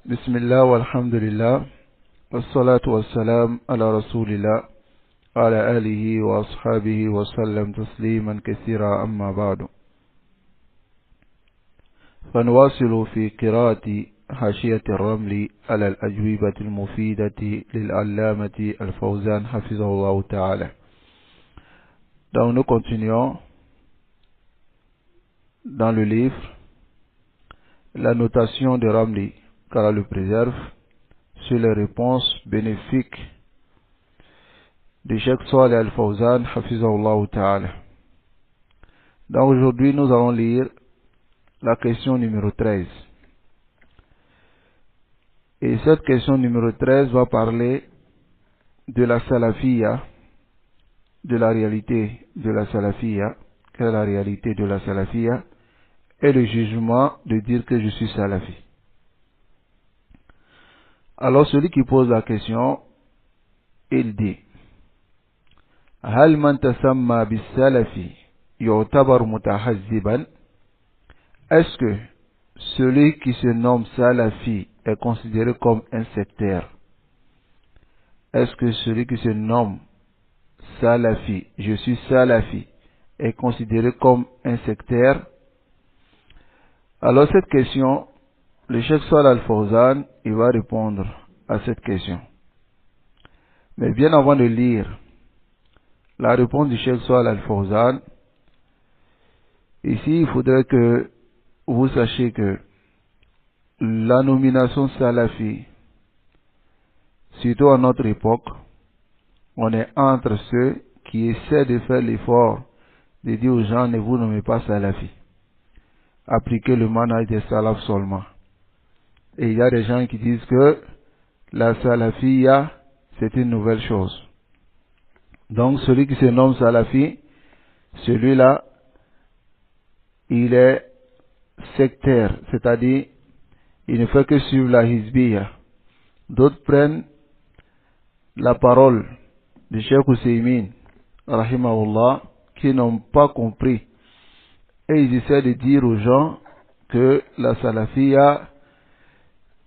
بسم الله والحمد لله والصلاة والسلام على رسول الله وعلى آله وأصحابه وسلم تسليما كثيرا أما بعد فنواصل في قراءة حاشية الرمل على الأجوبة المفيدة للعلامة الفوزان حفظه الله تعالى. Donc nous continuons dans le livre la notation de Ramli, car le préserve, sur les réponses bénéfiques de Cheikh Saleh Al-Fawzan Hafizahullah Ta'ala. Donc aujourd'hui nous allons lire la question numéro 13. Et cette question numéro 13 va parler de la salafiyya, de la réalité de la salafiyya. Quelle est la réalité de la salafiyya? Et le jugement de dire que je suis salafi. Alors celui qui pose la question, il dit: هل من تسمى بالسلفي يعتبر متحزبا? Est-ce que celui qui se nomme salafi est considéré comme un sectaire? Est-ce que celui qui se nomme salafi, je suis salafi, est considéré comme un sectaire? Alors cette question, le Cheikh Saleh Al-Fawzan, il va répondre à cette question. Mais bien avant de lire la réponse du Cheikh Saleh Al-Fawzan, ici il faudrait que vous sachiez que la nomination salafi, surtout à notre époque, on est entre ceux qui essaient de faire l'effort de dire aux gens: ne vous nommez pas salafi, appliquez le manhaj des salaf seulement. Et il y a des gens qui disent que la salafiyya, c'est une nouvelle chose. Donc celui qui se nomme salafi, celui-là, il est sectaire, c'est-à-dire il ne fait que suivre la hizbiyya. D'autres prennent la parole de Cheikh Ousaymin, rahimahullah, qui n'ont pas compris. Et ils essaient de dire aux gens que la salafiyya,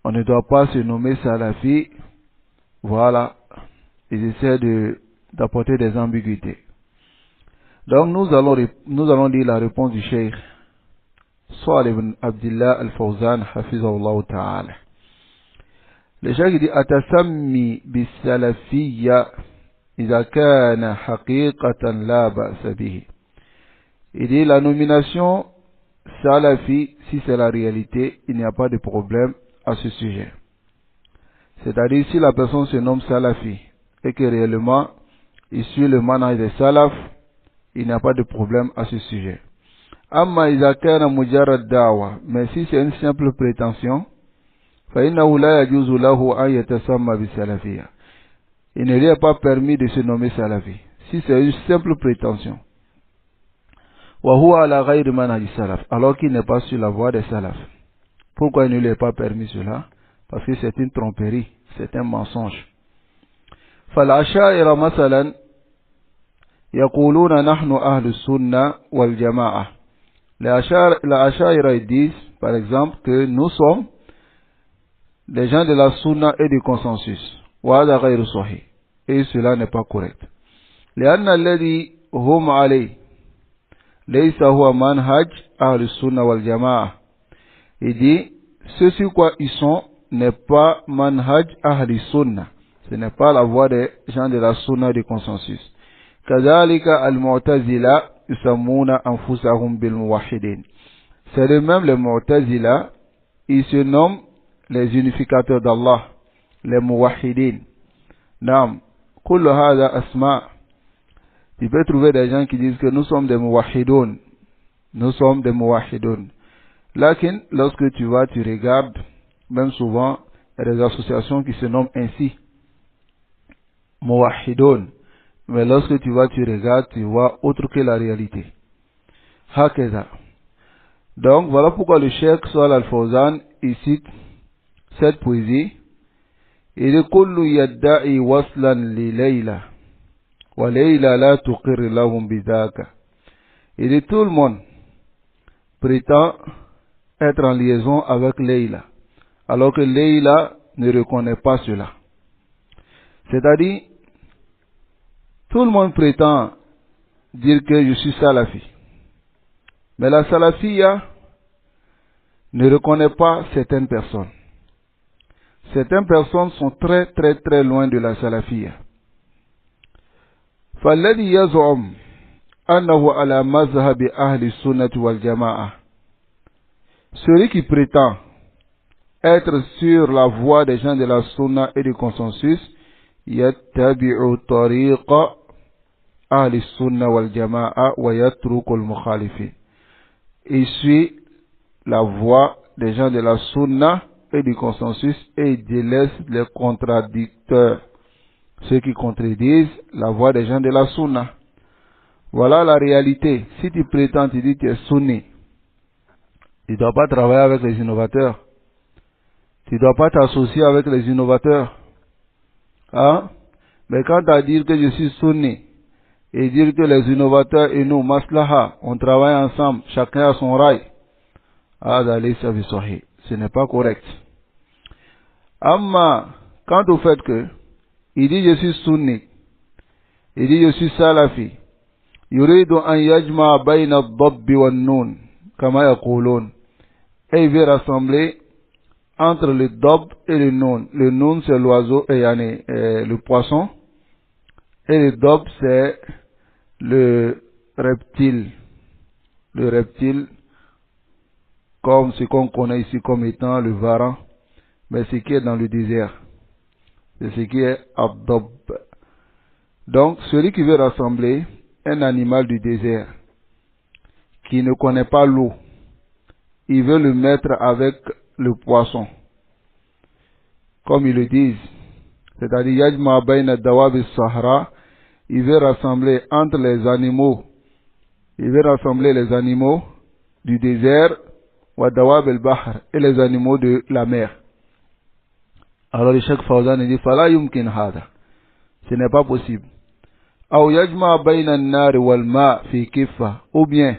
on ne doit pas se nommer salafi. Voilà. Ils essaient d'apporter des ambiguïtés. Donc nous allons lire la réponse du Cheikh Saleh ibn Abdullah Al-Fawzan Hafizahullah Ta'ala. Le Cheikh dit: Atasammi bis-salafiyya idha kana haqiqatan la ba'sa bihi. Il dit: la nomination salafi, si c'est la réalité, il n'y a pas de problème à ce sujet. C'est-à-dire, si la personne se nomme salafi et que réellement il suit le manhaj des salaf, il n'y a pas de problème à ce sujet. Amma idha kana mujarrad da'wa, mais si c'est une simple prétention, fa innahu la yajuzu lahu an yatasamma bi salafiyya. Il ne lui est pas permis de se nommer salafi si c'est une simple prétention. Wa huwa ala ghayri manhaj salaf, alors qu'il n'est pas sur la voie des salaf. Pourquoi il ne lui est pas permis cela? Parce que c'est une tromperie, c'est un mensonge. فالعشائر مثلا يقولون نحن أهل السنة والجماعة. Les Asha'ira disent, par exemple, que nous sommes des gens de la sunna et du consensus. وهذا غير صحيح. Et cela n'est pas correct. لأن الذي هم عليه ليس هو منهج أهل السنة والجماعة. Il dit, ce sur quoi ils sont n'est pas manhaj ahli sunna. Ce n'est pas la voie des gens de la sunna du consensus. كذلك المعتزلة يسمون أنفسهم بالموحدين. C'est de même les Mu'tazila, ils se nomment les unificateurs d'Allah, les muwahhidin. Naam, كل هذا أسماء. Tu peux trouver des gens qui disent que nous sommes des muwahhidoun. Nous sommes des muwahhidoun. Lakin, lorsque tu vas, tu regardes, même souvent, il y a des associations qui se nomment ainsi, muwahhidoun. Mais lorsque tu vas, tu regardes, tu vois autre que la réalité. Hakeza. Donc, voilà pourquoi le Cheikh Saleh Al-Fawzan, il cite cette poésie. Il dit: kullu yadda'i waslan li Layla, wa Layla la tuqir lahum bidhaka. Il dit: tout le monde prétend être en liaison avec Layla, alors que Leïla ne reconnaît pas cela. C'est-à-dire, tout le monde prétend dire que je suis salafi. Mais la salafia ne reconnaît pas certaines personnes. Certaines personnes sont très très très loin de la salafia. فالذي يزعم أنه على مذهب أهل السنة والجماعة. Celui qui prétend être sur la voie des gens de la sunna et du consensus, يتبع طريق أهل السنة والجماعة ويترك المخالفين. Il suit la voie des gens de la sunna et du consensus et il délaisse les contradicteurs, ceux qui contredisent la voie des gens de la sunna. Voilà la réalité. Si tu prétends, tu dis que tu es sunni, tu ne dois pas travailler avec les innovateurs. Tu ne dois pas t'associer avec les innovateurs. Hein? Mais quand tu as dit que je suis sunni et dire que les innovateurs et nous, maslaha, on travaille ensemble, chacun a son rail, ce n'est pas correct. Amma, quant au fait que il dit je suis sunni, il dit je suis salafi, yuridu an yajma bayna ad-dabbi wan-nun, kama yaqulun, et il veut rassembler entre le dab et le nun. Le nun c'est l'oiseau et le poisson, et le dab c'est le reptile. Le reptile, comme ce qu'on connaît ici comme étant le varan, mais ce qui est dans le désert, c'est ce qui est ad-dab. Donc, celui qui veut rassembler un animal du désert, qui ne connaît pas l'eau, il veut le mettre avec le poisson, comme ils le disent, c'est-à-dire yajma bayna dawab as-sahra, il veut rassembler entre les animaux, il veut rassembler les animaux du désert wa dawab al-bahr et les animaux de la mer. Alors le Cheikh Fawzan dit fala yumkin hada, ce n'est pas possible. Ou yajma bayna an-nar wal ma fi kiffa, ou bien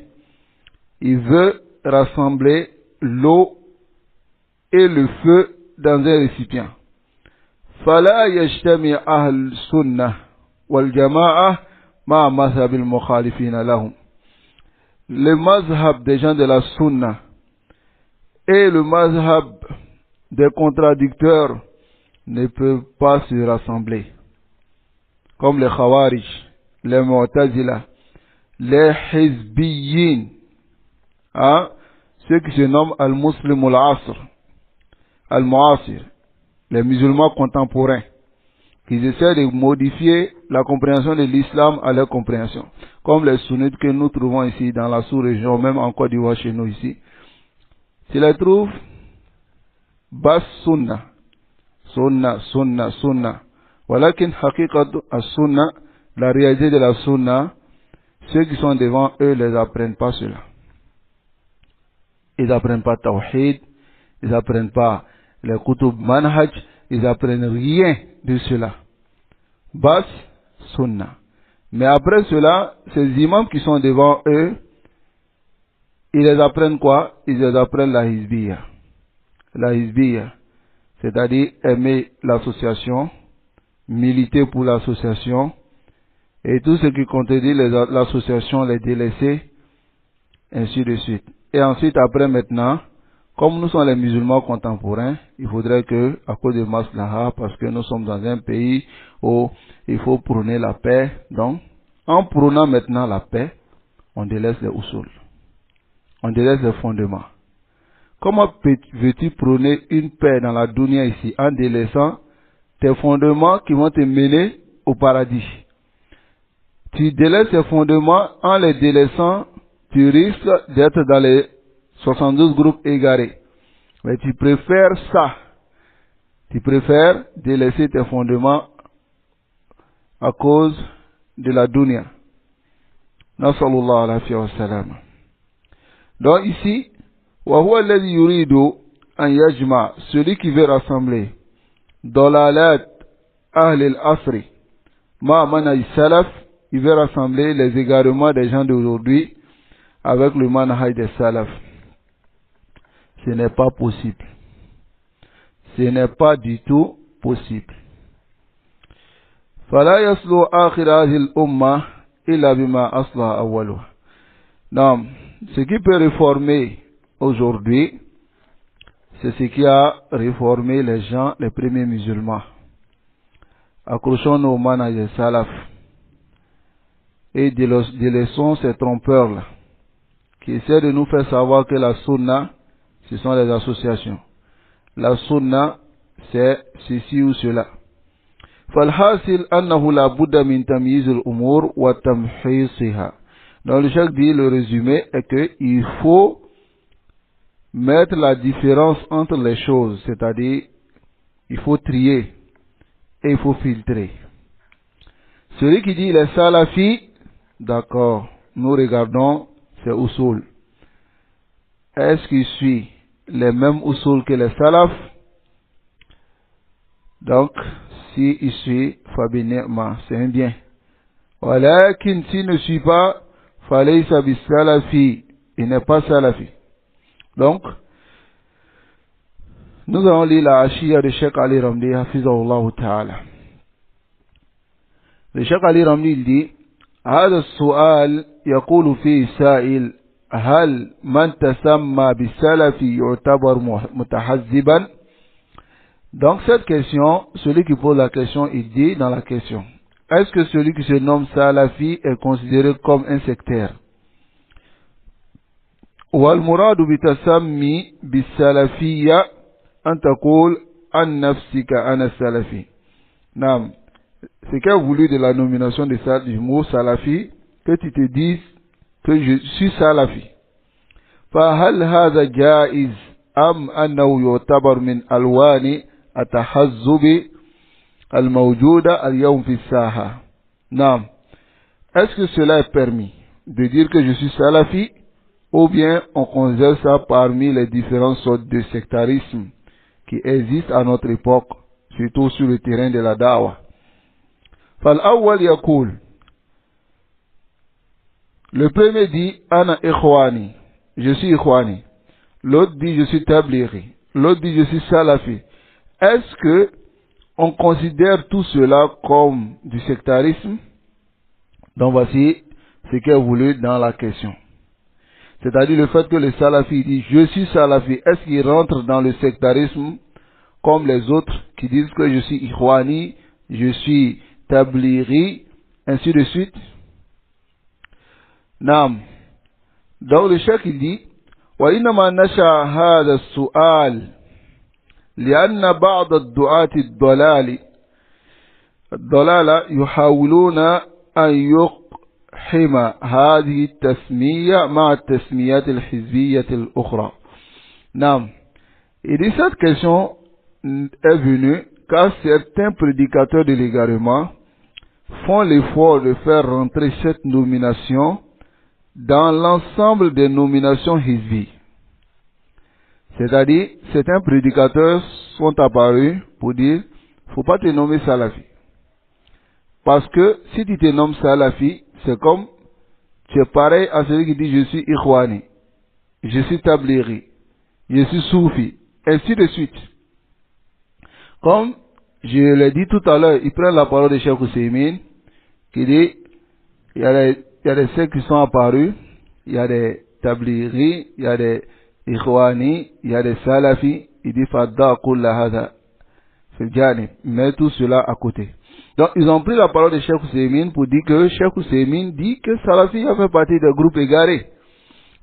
il veut rassembler l'eau et le feu dans un récipient. Fala yajtami ahl sunnah wal jama'a ma mazhab al mukhalifin lahum. Le mazhab des gens de la sunna et le mazhab des contradicteurs ne peuvent pas se rassembler. Comme les Khawarij, les Mu'tazila, les Hizbiyin, hein, ceux qui se nomment Al-Muslim al-Asr, Al-Mu'asir, les musulmans contemporains, qui essaient de modifier la compréhension de l'islam à leur compréhension. Comme les sunnites que nous trouvons ici dans la sous-région, même en Côte d'Ivoire chez nous ici. Tu les trouves bas sunna, sunna, sunna, sunna. Walakin haqiqat as-sunna, la réalité de la sunna, ceux qui sont devant eux ne les apprennent pas cela. Ils n'apprennent pas tawhid, ils n'apprennent pas les kutub manhaj, ils n'apprennent rien de cela. Bas sunna. Mais après cela, ces imams qui sont devant eux, ils les apprennent quoi? Ils les apprennent la hizbiya. La hizbiya, c'est-à-dire aimer l'association, militer pour l'association, et tout ce qui contredit l'association, les délaisser, ainsi de suite. Et ensuite, après maintenant, comme nous sommes les musulmans contemporains, il faudrait que, à cause de maslaha, parce que nous sommes dans un pays où il faut prôner la paix, donc, en prônant maintenant la paix, on délaisse les usul. On délaisse les fondements. Comment veux-tu prôner une paix dans la dunya ici, en délaissant tes fondements qui vont te mener au paradis? Tu délaisses ces fondements, en les délaissant, tu risques d'être dans les 72 groupes égarés. Mais tu préfères ça. Tu préfères délaisser tes fondements à cause de la dunya. Nasallallahu alayhi wa sallam. Donc ici, wa huwa alladhi yuridu an yajma, celui qui veut rassembler dalalat ahl al-asri ma manhaj salaf, il veut rassembler les égarements des gens d'aujourd'hui avec le manhaj des salaf. Ce n'est pas possible. Ce n'est pas du tout possible. فلا يصلح آخر هذه الأمة إلا بما أصلح أولها. Non, ce qui peut réformer aujourd'hui, c'est ce qui a réformé les gens, les premiers musulmans. Accrochons-nous au manhaj des salaf et délaissons ces trompeurs-là qui essaient de nous faire savoir que la sunna, ce sont les associations. La sunna, c'est ceci ou cela. فالحاصل أنه لا بد من تمييز الأمور وتمحيصها. Donc le cheikh dit, le résumé est qu'il faut mettre la différence entre les choses, c'est-à-dire il faut trier et il faut filtrer. Celui qui dit il est salafi, d'accord, nous regardons ses usul. Est-ce qu'il suit les mêmes usul que les salaf? Donc, si il suit, fabinema, c'est un bien. Walakin s'il ne suit pas, falaysa bis salafi, il n'est pas salafi. Donc, nous avons lu la Ashia de Cheikh Ali Ramli, hafizahullah ta'ala. Le Cheikh Ali Ramli, il dit, هذا السؤال يقول فيه سائل هل من تسمى بالسلف يعتبر متحزبا. Donc cette question, celui qui pose la question, il dit dans la question, est-ce que celui qui se nomme salafi est considéré comme un sectaire? والمراد بتسمي بالسلفية أن تقول عن نفسك أنا السلفي. نعم, c'est qu'a voulu de la nomination du mot salafi, que tu te dises que je suis salafi. فهل هذا جائز أم أنه يعتبر من ألوان التحزب الموجودة اليوم في الساحة. نعم, est-ce que cela est permis de dire que je suis salafi, ou bien on considère ça parmi les différentes sortes de sectarisme qui existent à notre époque, surtout sur le terrain de la da'wah. فالأول يقول, le premier dit أنا إخواني, je suis إخواني. L'autre dit je suis tablighi. L'autre dit je suis salafi. Est-ce que on considère tout cela comme du sectarisme? Donc voici ce qui est voulu dans la question. C'est-à-dire le fait que le salafi dit je suis salafi, est-ce qu'il rentre dans le sectarisme comme les autres qui disent que je suis ikhwani, je suis tablighi, ainsi de suite? Naam. Donc le cheikh il dit وإنما نشأ هذا السؤال لأن بعض الدعاة الضلال يحاولون أن يقحم هذه التسمية مع التسميات الحزبية الأخرى. نعم. Et dit cette question est venue car certains prédicateurs de l'égarement font l'effort de faire rentrer cette nomination dans l'ensemble des nominations hizbi. C'est-à-dire, certains prédicateurs sont apparus pour dire, faut pas te nommer salafi. Parce que si tu te nommes salafi, c'est comme, tu es pareil à celui qui dit je suis ikhwani, je suis tablighi, je suis soufi, ainsi de suite. Comme je l'ai dit tout à l'heure, il prend la parole de Cheikh Ousseymine, qui dit, il y a des sectes qui sont apparus, il y a des tablighi, il y a des ikhwani, il y a des salafis, il dit fadda kulla hada fil janib, met tout cela à côté. Donc ils ont pris la parole de Cheikh Ousseymine pour dire que Cheikh Ousseymine dit que salafi a fait partie des groupes égarés.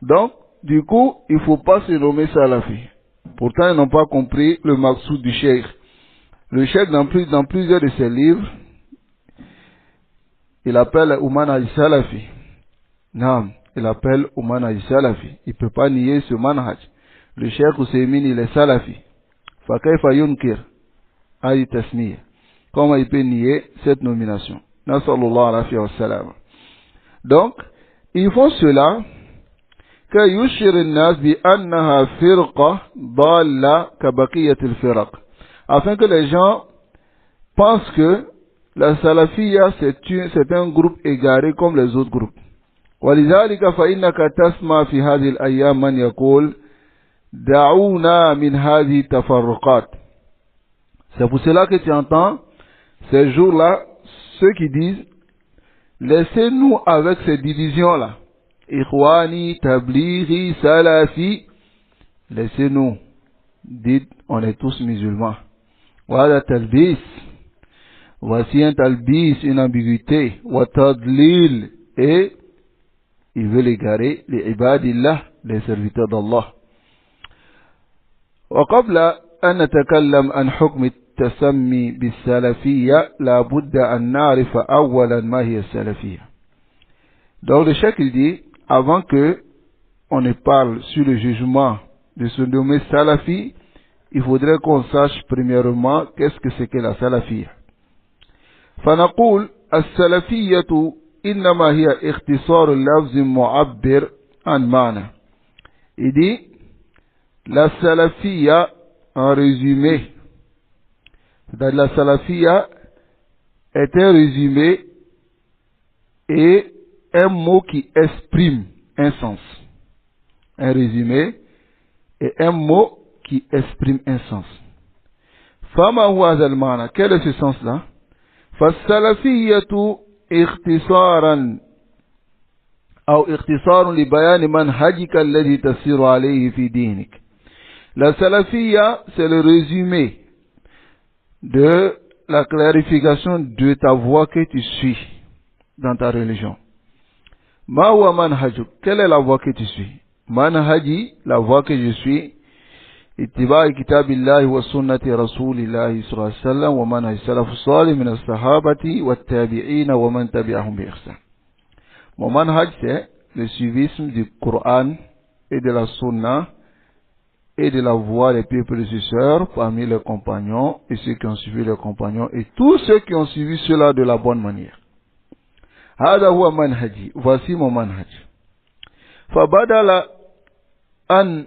Donc du coup il faut pas se nommer salafi. Pourtant ils n'ont pas compris le maqsoud du cheikh. Le cheikh dans plusieurs de ses livres, il appelle Ouman al-Salafi. Non, il appelle Ouman al-Salafi. Il ne peut pas nier ce manhaj. Le cheikh Ousseymine, il est Salafi. Fakayfa yunkir ayi tasmiya. Comment il peut nier cette nomination? Nasallallahu alayhi wa sallam. Donc, ils font cela que yushir an-nas bi annaha firqa dalla ka baqiyat al-firaq. Afin que les gens pensent que la salafiyya c'est un groupe égaré comme les autres groupes. ولذلك فإنك تسمع في هذه الأيام من يقول دعونا من هذه التفرقات. C'est pour cela que tu entends ces jours-là, ceux qui disent, laissez-nous avec ces divisions-là. Ikhwani, Tablighi, Salafi, laissez-nous. Dites, on est tous musulmans. Voilà talbis. Voici un talbis, une ambiguïté. Wa tadlil. Et il veut égarer les ibadillah, les serviteurs d'Allah. وقبل أن نتكلم عن حكم التسمي بالسلفية لابد أن نعرف أولا ما هي السلفية. Donc le cheikh il dit, avant que on ne parle sur le jugement de se nommer salafi, il faudrait qu'on sache premièrement qu'est-ce que c'est que la salafiyya. فنقول السلفية إنما هي اختصار لفظ معبر عن معنى. Il dit la salafiyya en résumé, c'est-à-dire la salafiyya est un résumé et un mot qui exprime un sens. Un résumé et un mot qui exprime un sens. فما هو هذا المعنى? Quel est ce sens-là? فالسلفية اختصارا أو اختصار لبيان منهجك الذي تسير عليه في دينك. La salafiyya, c'est le résumé de la clarification de ta voie que tu suis dans ta religion. Ma huwa manhajuk? Quelle est la voie que tu suis? Manhaji, la voie que je suis, ittiba'i kitabillahi wa sunnati rasulillahi sallallahu alayhi wa sallam wa manhaj salafus salih min as-sahabati wa tabi'ina wa man tabi'ahum bi ihsan. Mon manhaj, c'est le suivisme du Coran et de la sunna et de la voie des pieux prédécesseurs parmi les compagnons et ceux qui ont suivi les compagnons et tous ceux qui ont suivi cela de la bonne manière. هذا هو منهجي. Voici mon manhaj. فبدل أن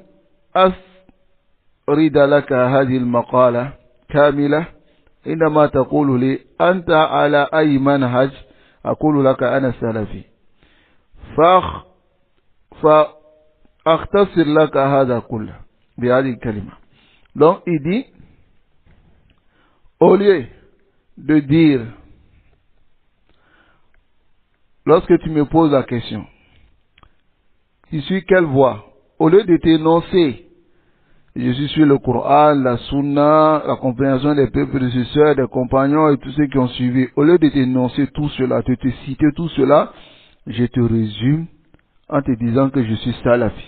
أسرد لك هذه المقالة كاملة إنما تقول لي أنت على أي منهج أقول لك أنا سلفي فأختصر لك هذا كله بهذه الكلمة. Donc il dit, au lieu de dire, lorsque tu me poses la question, tu suis quelle voie? Au lieu de t'énoncer, je suis sur le Coran, la Sunna, la compréhension des peuples prédécesseurs, des compagnons et tous ceux qui ont suivi, au lieu de t'énoncer tout cela, de te citer tout cela, je te résume en te disant que je suis salafi.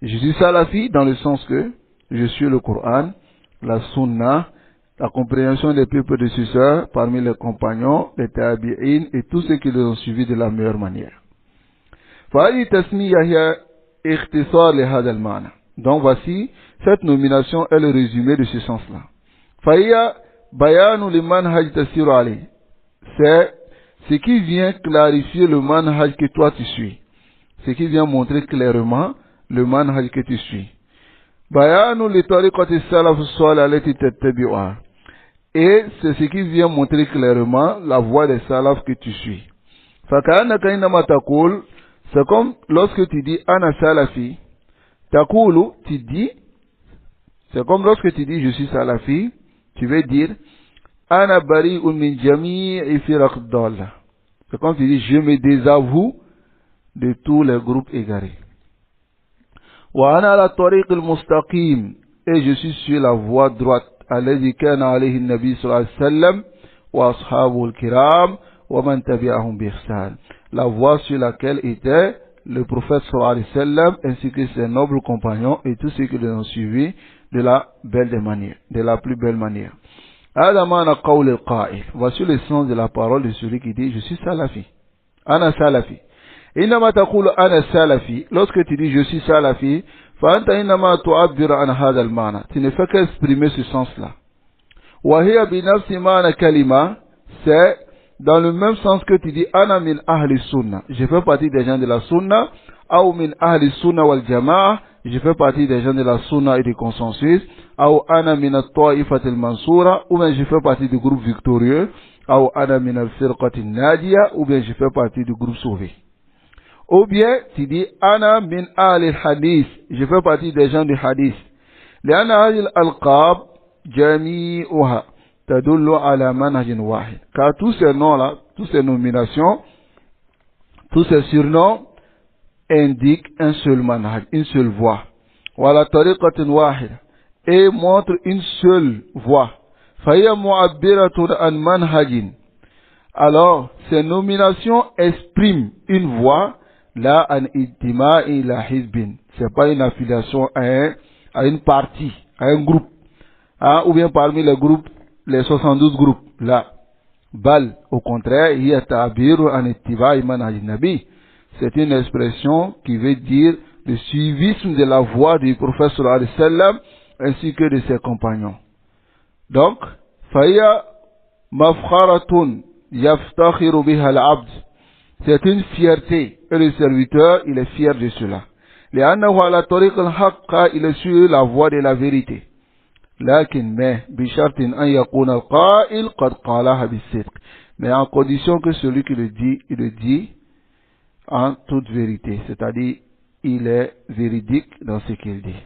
Je suis salafi dans le sens que je suis le Coran, la Sunna, la compréhension des peuples prédécesseurs parmi les compagnons, les tabi'in et tous ceux qui les ont suivis de la meilleure manière. Donc voici, cette nomination est le résumé de ce sens-là. C'est ce qui vient clarifier le manhaj que toi tu suis. Ce qui vient montrer clairement le manhaj que tu suis. Et c'est ce qui vient montrer clairement la voie des salafs que tu suis. C'est comme lorsque tu dis ana salafi, taqulu, tu dis, c'est comme lorsque tu dis je suis salafi, tu veux dire ana bari'un min jami'i firaq ad-dalla. C'est comme tu dis je me désavoue de tous les groupes égarés. Wa ana ala tariq al-mustaqim, et je suis sur la voie droite, alladhi kana alayhi an-nabi sallallahu alayhi wa sallam wa ashabu al-kiram wa man tabi'ahum bi ihsan. La voie sur laquelle était le prophète sallallahu alayhi wa sallam ainsi que ses nobles compagnons et tous ceux qui les ont suivis de la belle des manières, de la plus belle manière. Voici le sens de la parole de celui qui dit je suis salafi. Ana salafi. Inama taqulu ana salafi. Lorsque tu dis je suis salafi, fa anta inama tu'abbir an hadha al-ma'na. Tu ne fais qu'exprimer ce sens-là. Wa hiya bi nafsi ma'na kalima, c'est dans le même sens que tu dis ana min ahli sunna, je fais partie des gens de la sunna, ou min ahli sunna wal jama'a, je fais partie des gens de la sunna et du consensus, ou ana min at-ta'ifat al-mansura, ou bien je fais partie du groupe victorieux, ou ana min al-firqat al-nadiya, ou bien je fais partie du groupe sauvé. Ou bien tu dis ana min ahli al-hadith, je fais partie des gens du hadith. لأن هذه الألقاب جميعها تدل على منهج واحد. Car tous ces noms-là, toutes ces nominations, tous ces surnoms indiquent un seul manhaj, une seule voie. وعلى طريقة واحدة, et montre une seule voie. فهي معبرة عن منهج. Alors, ces nominations expriment une voie, là, an intima'i la hizbin. C'est pas une affiliation à une partie, à un groupe. Hein, ou bien parmi les groupes, les 72 groupes, là. Bal, au contraire, hiya ta'biru an ittiba'i manhaj nabi. C'est une expression qui veut dire le suivisme de la voie du prophète sallallahu alayhi wa sallam ainsi que de ses compagnons. Donc, fahiya mafkharatun yaftakhiru biha al-abd. C'est une fierté et le serviteur, il est fier de cela. لأنه على طريق الحق, il est sur la voie de la vérité. لكن mais بشرط أن يكون القائل قد قالها بالصدق. Mais en condition que celui qui le dit, il le dit en toute vérité, c'est-à-dire il est véridique dans ce qu'il dit.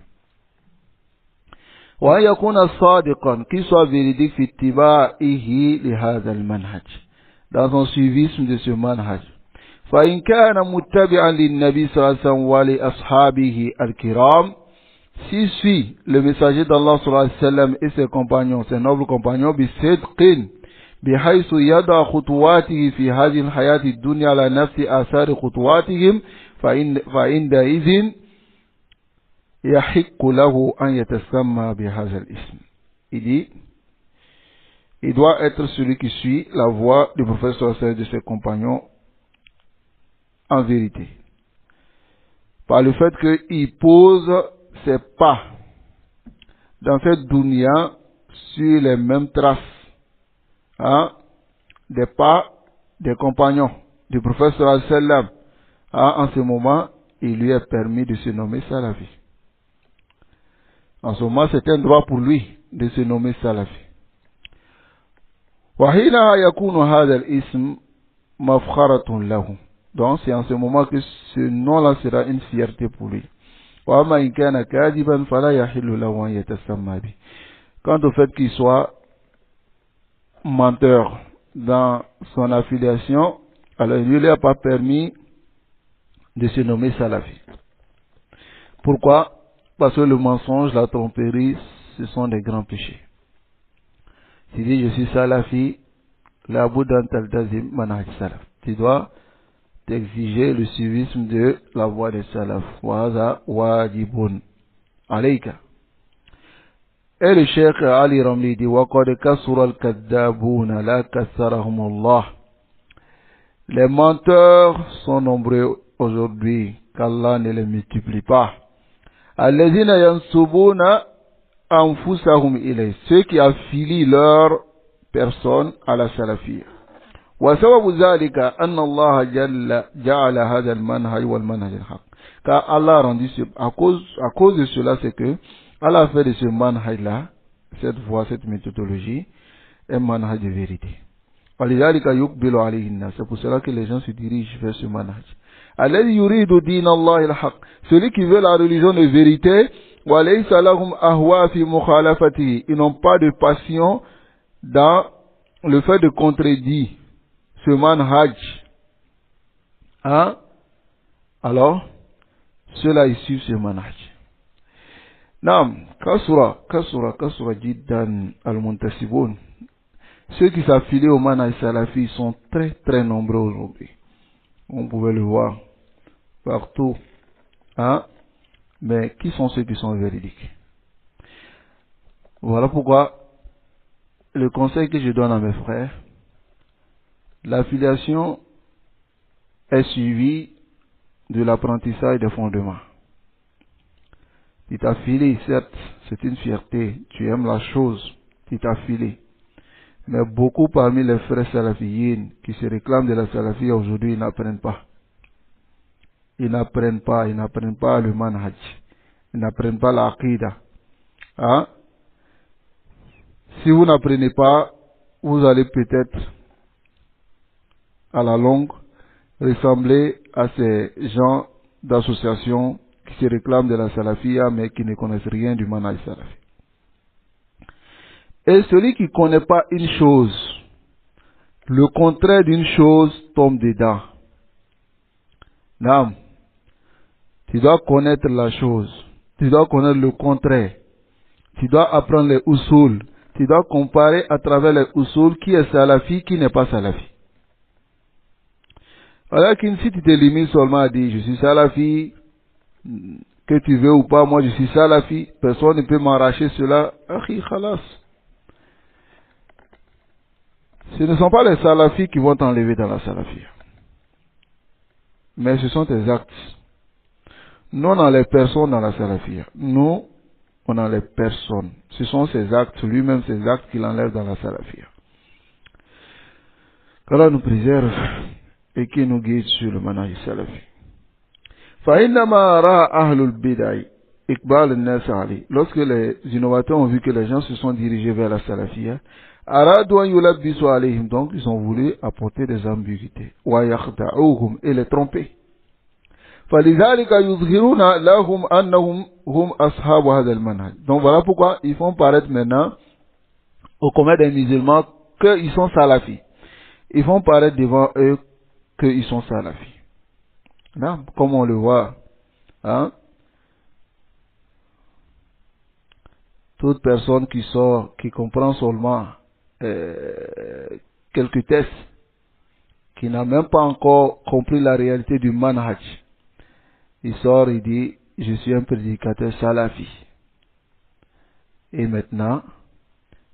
وأن يكون صادقا, qu'il soit véridique في اتباعه لهذا المنهج, dans son suivisme de ce manhaj. فإن كان متبعا للنبي صلى الله عليه وسلم ولأصحابه الكرام, s'il suit le messager d'Allah sallallahu alayhi wa sallam et ses compagnons, ses nobles compagnons, بصدق بحيث يضع خطواته في هذه الحياة الدنيا على نفس آثار خطواتهم, فعندئذ يحق له أن يتسمى بهذا الاسم. Il dit, il doit être celui qui suit la voie du prophète sallallahu alayhi wa sallam et de ses compagnons en vérité, par le fait qu'il pose ses pas dans cette dunya sur les mêmes traces, hein, des pas des compagnons du prophète sallallahu alayhi wa sallam. Hein, en ce moment, il lui est permis de se nommer Salafi. En ce moment, c'est un droit pour lui de se nommer Salafi. وحينها يكون هذا الاسم مفخرة له. Donc c'est en ce moment que ce nom-là sera une fierté pour lui. وأما إن كان كاذبا فلا يحل له أن يتسمى به. Quant au fait qu'il soit menteur dans son affiliation, alors il ne lui a pas permis de se nommer Salafi. Pourquoi? Parce que le mensonge, la tromperie, ce sont des grands péchés. Tu dis je suis Salafi, la bouddha taltazim manhaj salaf. Tu dois t'exiger le suivisme de la voie des salaf. Waza wajibun alayka. Et le cheikh Ali Ramli dit وَقَدْ كَسُرَ الْكَذَّابُونَ لَا كَسَّرَهُمُ اللَّهُ. Les menteurs sont nombreux aujourd'hui, qu'Allah ne les multiplie pas. الَّذِينَ يَنْسُبُونَ أَنفُسَهُمْ إِلَيْهِ, ceux qui affilient leur personne à la salafiyya. وَسَبَبُ ذَلِكَ أَنَّ اللَّهَ جَعَلَ هَذَا الْمَنْهَجِ وَالْمَنْهَجِ الْحَقِّ. Car Allah a rendu à cause de cela, c'est que Allah a fait de ce manhaj-là, cette voie, cette méthodologie, un manhaj de vérité. وَلِذَلِكَ يُقْبِلُ عَلَيْهِ النَّاسِ. C'est pour cela que les gens se dirigent vers ce manhaj. الَّذِي يُرِيدُ دِينَ اللَّهِ الْحَقِّ. Celui qui veut la religion de vérité, وَلَيْسَ لَهُمْ أَهْوَاءٌ فِي مُخَالَفَتِهِ. Ils n'ont pas de passion dans le fait de contredire ce manhaj. Hein? Alors, ceux-là, ils suivent ce manhaj. Naam, kasura jiddan al-muntasibun. Ceux qui s'affilient au manhaj salafi sont très très nombreux aujourd'hui. On pouvait le voir partout. Hein? Mais qui sont ceux qui sont véridiques? Voilà pourquoi le conseil que je donne à mes frères, l'affiliation est suivie de l'apprentissage des fondements. Tu t'affilies, certes, c'est une fierté, tu aimes la chose, tu t'affilies. Mais beaucoup parmi les frères salafiyyin qui se réclament de la salafiyya aujourd'hui, ils n'apprennent pas. Ils n'apprennent pas le manhaj. Ils n'apprennent pas l'aqida. Hein? Si vous n'apprenez pas, vous allez peut-être, à la longue, ressembler à ces gens d'associations qui se réclament de la salafiyya mais qui ne connaissent rien du manhaj salafi. Et celui qui ne connaît pas une chose, le contraire d'une chose tombe dedans. Non. Tu dois connaître la chose. Tu dois connaître le contraire. Tu dois apprendre les usul. Tu dois comparer à travers les usul qui est salafi, qui n'est pas salafi. Alors si tu te limites seulement à dire je suis salafi, que tu veux ou pas, moi je suis salafi, personne ne peut m'arracher cela. Akhi, khalas. Ce ne sont pas les salafis qui vont t'enlever dans la salafie. Mais ce sont tes actes. Nous, on a les personnes dans la salafie. Nous, on a les personnes. Ce sont ses actes, lui-même ses actes qui l'enlèvent dans la salafie. Qu'Allah nous préserve et qui nous guide sur le manhaj salafi. فإنما رأى أهل البدع إقبال الناس عليه. Lorsque les innovateurs ont vu que les gens se sont dirigés vers la salafia, أرادوا أن يلبسوا عليهم, donc ils ont voulu apporter des ambiguïtés, ويخدعوهم, et les tromper. فلذلك يظهرون لهم أنهم هم أصحاب هذا المنهج. Donc voilà pourquoi ils font paraître maintenant au commun des musulmans qu'ils sont salafis. Ils font paraître devant eux qu'ils sont salafis. Non, comme on le voit, hein? Toute personne qui sort, qui comprend seulement quelques tests, qui n'a même pas encore compris la réalité du manhaj, il sort, il dit, je suis un prédicateur salafi. Et maintenant,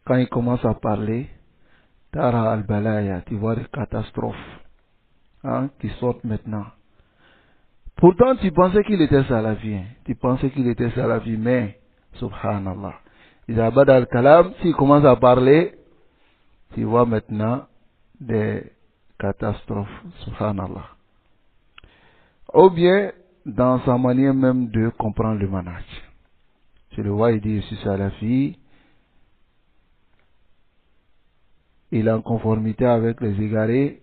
quand il commence à parler, Tara al-Balaya, tu vois des catastrophes, hein, qui sortent maintenant. Pourtant, tu pensais qu'il était salafi, hein. Tu pensais qu'il était salafi, mais, subhanallah, Isabad al-Kalam, s'il commence à parler, tu vois maintenant des catastrophes, subhanallah. Ou bien, dans sa manière même de comprendre le manhaj. Je le vois, il dit, je suis salafi, il est en conformité avec les égarés,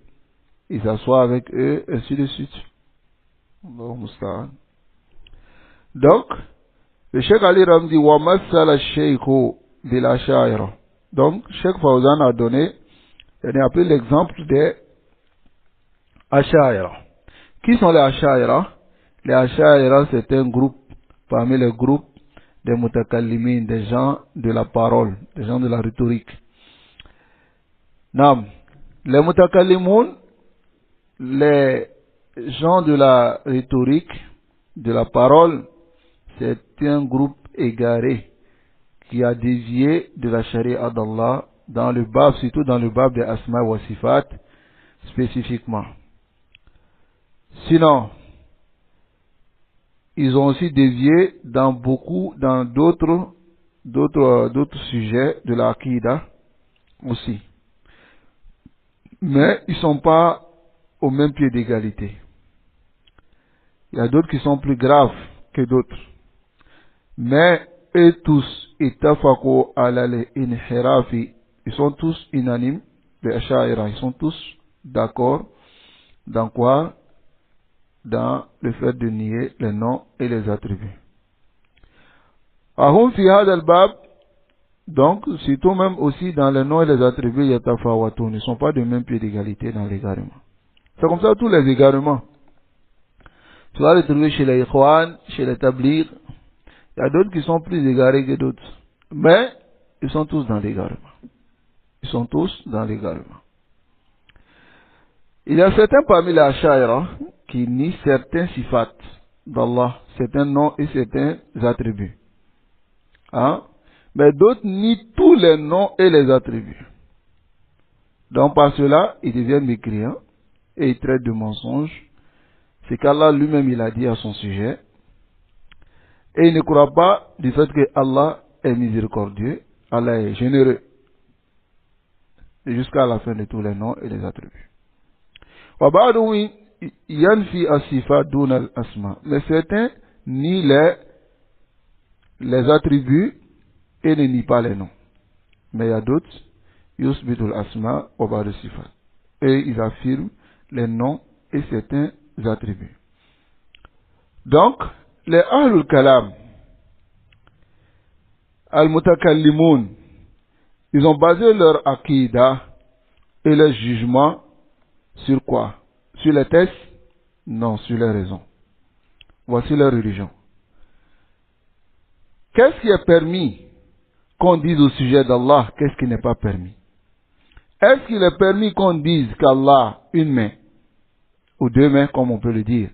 il s'assoit avec eux, ainsi de suite. Donc, le Cheikh Ali Ram dit wa masala sheikhu bil ashaira. Donc, Cheikh Fawzan a donné, il a pris l'exemple des ashaira. Qui sont les ashaira? Les ashaira, c'est un groupe parmi les groupes des mutakallimin, des gens de la parole, des gens de la rhétorique. Non, les mutakallimun, les gens de la rhétorique, de la parole, c'est un groupe égaré qui a dévié de la charia d'Allah dans le bab, surtout dans le bab des asma wa sifat spécifiquement. Sinon, ils ont aussi dévié dans d'autres sujets de la Aqidah aussi. Mais ils ne sont pas au même pied d'égalité. Il y a d'autres qui sont plus graves que d'autres. Mais eux tous, ittafaqu ala al-inhirafi, ils sont tous unanimes, les Ash'ari, ils sont tous d'accord dans quoi? Dans le fait de nier les noms et les attributs. Ahum fi hadha al-bab, donc, surtout même aussi dans les noms et les attributs, yatafawatun, ils ne sont pas de même pied d'égalité dans l'égarement. C'est comme ça tous les égarements. Tu vas les trouver chez les Ikhwan, chez les Tabligh. Il y a d'autres qui sont plus égarés que d'autres. Mais, ils sont tous dans l'égarement. Ils sont tous dans l'égarement. Il y a certains parmi les Ash'ari qui nient certains sifat d'Allah, certains noms et certains attributs. Hein? Mais d'autres nient tous les noms et les attributs. Donc par cela, ils deviennent mécréants et ils traitent de mensonges. C'est qu'Allah lui-même il a dit à son sujet. Et ils ne croient pas du fait que Allah est miséricordieux, Allah est généreux. Jusqu'à la fin de tous les noms et les attributs. Mais certains nient les attributs et ne nient pas les noms. Mais il y a d'autres, yusbitul asma wa ba'du sifat. Et ils affirment les noms et certains attributs. Donc, les ahlul kalam, al-mutakallimun, Ils ont basé leur aqidah et leur jugement sur quoi? Sur les tests? Non, sur les raisons. Voici leur religion. Qu'est-ce qui est permis qu'on dise au sujet d'Allah? Qu'est-ce qui n'est pas permis? Est-ce qu'il est permis qu'on dise qu'Allah a une main ou deux mains, comme on peut le dire?